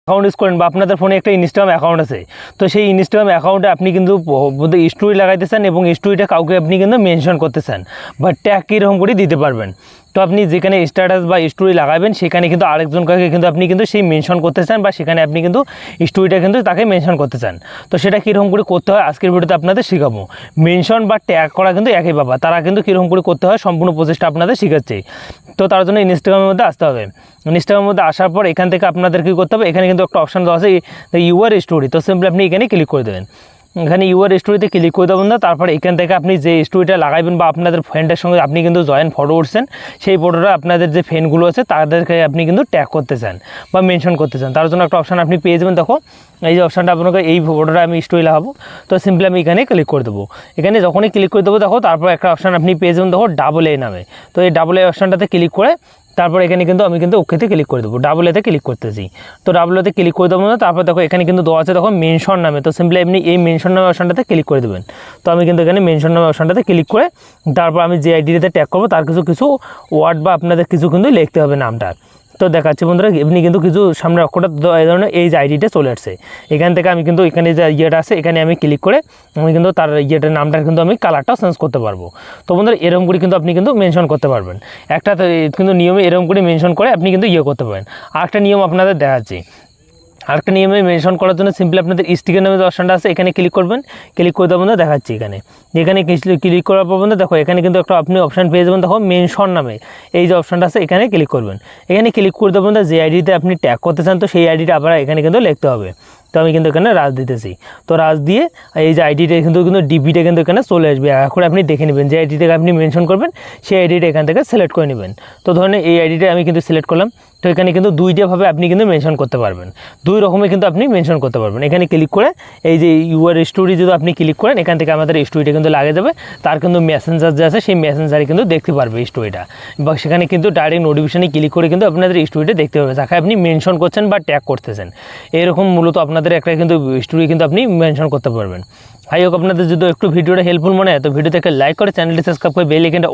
Account use করেন বা আপনাদের ফোনে একটা ইনস্টাগ্রাম অ্যাকাউন্ট আছে, তো সেই ইনস্টাগ্রাম অ্যাকাউন্টে আপনি কিন্তু স্টোরি লাগাইতে চান এবং স্টোরিটা কাউকে আপনি কিন্তু মেনশন করতে চান বা ট্যাগ কীরকম করে দিতে পারবেন। তো আপনি যেখানে স্ট্যাটাস বা স্টোরি লাগাবেন সেখানে কিন্তু আরেকজনকে কিন্তু আপনি কিন্তু সেই মেনশন করতে চান বা সেখানে আপনি কিন্তু স্টোরিটা কিন্তু তাকে মেনশন করতে চান। তো সেটা কীরকম করে করতে হয় আজকের ভিডিওতে আপনাদের শেখাবো। মেনশন বা ট্যাগ করা কিন্তু একই ব্যাপার, তারা কিন্তু কীরকম করে করতে হয় সম্পূর্ণ প্রসেসটা আপনাদের শেখাচ্ছি। তো তার জন্য ইনস্টাগ্রামের মধ্যে আসতে হবে। ইনস্টাগ্রামের মধ্যে আসার পর এখান থেকে আপনাদের কী করতে হবে, এখানে কিন্তু একটা অপশান দেওয়া আছে ইউর স্টোরি। তো সিম্পলি আপনি এখানে ক্লিক করে দেবেন। এখানে ইউর স্টোরিতে ক্লিক করে দেবেন না, তারপরে এখান থেকে আপনি যে স্টোরিটা লাগাইবেন বা আপনাদের ফ্রেন্ডের সঙ্গে আপনি কিন্তু জয়েন্ট ফটো উঠছেন, সেই ফটোটা আপনাদের যে ফ্রেন্ডগুলো আছে তাদেরকে আপনি কিন্তু ট্যাগ করতে চান বা মেনশন করতে চান। তার জন্য একটা অপশান আপনি পেয়ে যাবেন। দেখো এই যে অপশানটা আপনাকে, এই ফটোটা আমি স্টোরি লাগাবো, তো সিম্পলি আমি এখানে ক্লিক করে দেবো। এখানে যখনই ক্লিক করে দেবো দেখো তারপর একটা অপশান আপনি পেয়ে যাবেন, দেখো ডাবল এ নামে। তো এই ডাবল এ অপশানটাতে ক্লিক করে তারপর এখানে কিন্তু আমি কিন্তু ওকেতে ক্লিক করে দেবো, ডাবল এতে ক্লিক করতেছি। তো ডাবল এতে ক্লিক করে দেবো না, তারপর দেখো এখানে কিন্তু দেওয়া আছে দেখো মেনশন নামে। তো সিম্পলি আপনি এই মেনশন নামে অপশানটাতে ক্লিক করে দেবেন। তো আমি কিন্তু এখানে মেনশন নামে অপশানটাতে ক্লিক করে তারপর আমি যে আইডিতে ট্যাগ করবো তার কিছু ওয়ার্ড বা আপনাদের কিছু কিন্তু লিখতে হবে নামটা। তো দেখাচ্ছি বন্ধুরা, এমনি কিন্তু কিছু সামনে অক্ষরটা এই ধরনের এই যে আইডিটা চলে আসছে। এখান থেকে আমি কিন্তু এখানে যে ইয়েটা আছে এখানে আমি ক্লিক করে আমি কিন্তু তার ইয়েটার নামটার কিন্তু আমি কালারটাও চেঞ্জ করতে পারবো। তো বন্ধুরা এরকম করে কিন্তু আপনি কিন্তু মেনশন করতে পারবেন। একটা কিন্তু নিয়মে এরকম করে মেনশন করে আপনি কিন্তু ইয়ে করতে পারেন। আরেকটা নিয়ম আপনাদের দেখাচ্ছি। আরেকটা নিয়মে মেনশন করার জন্য সিম্পলি আপনাদের স্টিকার নামে যে অপশানটা আছে এখানে ক্লিক করবেন। ক্লিক করে দেবেন, দেখাচ্ছি এখানে ক্লিক করার পর বন্ধু দেখো এখানে কিন্তু একটা আপনি অপশান পেয়ে যাবেন, দেখো মেনশন নামে এই যে অপশানটা আছে এখানে ক্লিক করবেন। এখানে ক্লিক করে দেবেন যে আইডিতে আপনি ট্যাগ করতে চান, তো সেই আইডিটা আবার এখানে কিন্তু লিখতে হবে। তো আমি কিন্তু এখানে রাজ দিতেছি। তো রাজ দিয়ে এই যে আইডিটা কিন্তু ডিপিটা কিন্তু এখানে চলে আসবে। এখন আপনি দেখে নেবেন যে আইডিটাকে আপনি মেনশন করবেন সেই আইডিটা এখান থেকে সিলেক্ট করে নেবেন। তো ধরেন এই আইডিটা আমি কিন্তু সিলেক্ট করলাম। তো এখানে কিন্তু দুইটাভাবে আপনি কিন্তু মেনশন করতে পারবেন, দুই রকমের কিন্তু আপনি মেনশন করতে পারবেন। এখানে ক্লিক করে এই যে ইউর স্টোরি যদি আপনি ক্লিক করেন এখান থেকে আমাদের স্টোরিটা কিন্তু লাগিয়ে যাবে। তার কিন্তু মেসেঞ্জার যে আছে সেই মেসেঞ্জারে কিন্তু দেখতে পারবে স্টোরিটা, বা সেখানে কিন্তু ডাইরেক্ট নোটিফিকেশনে ক্লিক করে কিন্তু আপনাদের স্টোরিটা দেখতে পাবে যাকে আপনি মেনশন করছেন বা ট্যাগ করতেছেন। এরকম মূলত আপনাদের একটা কিন্তু স্টোরি কিন্তু আপনি মেনশন করতে পারবেন। আই হোপ আপনাদের যদি একটু ভিডিওটা হেল্পফুল মনে হয় তো ভিডিওতে একটা লাইক করে চ্যানেলটি সাবস্ক্রাইব করে বেল আইকনটা